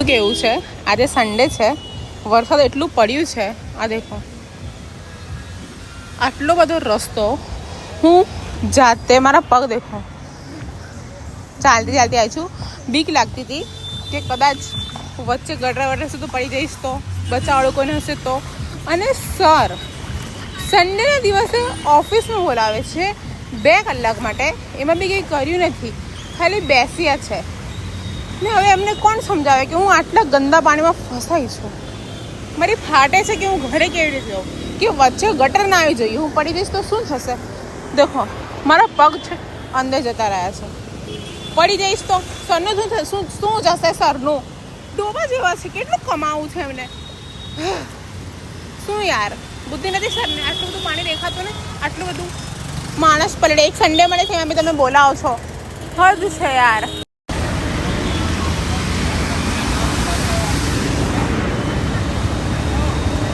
કેવું છે, આજે સન્ડે છે, વરસાદ એટલું પડ્યું છે. આ દેખો, આટલો બધો રસ્તો હું જાતે મારા પગ દેખો ચાલતી ચાલતી આવી છું. બીક લાગતી હતી કે કદાચ વચ્ચે ગટર વટર સુધી પડી જઈશ તો, બચાવવાળું કોઈને હશે તો. અને સર સન્ડેના દિવસે ઓફિસમાં બોલાવે છે 2 કલાક માટે, એમાં બી કંઈ કર્યું નથી, ખાલી બેસ્યા છે. ને હવે એમને કોણ સમજાવે કે હું આટલા ગંદા પાણીમાં ફસાઈ છું. મારી ફાટે છે કે હું ઘરે કેવી રીતે જાઉં, કે વચ્ચે ગટર ના આવી જોઈએ, હું પડી જઈશ તો શું થશે. દેખો મારા પગ છે અંદર જતા રહ્યા છે, પડી જઈશ તો સરનું શું જશે. સરનું ડોબા જેવા છે, કેટલું કમાવું છે એમને. શું યાર, બુદ્ધિ નથી સરને. આટલું બધું પાણી દેખાતું ને, આટલું બધું માણસ પલડે. એક સન્ડે મળે છે એમાં બી તમે બોલાવો છો, હદ છે યાર.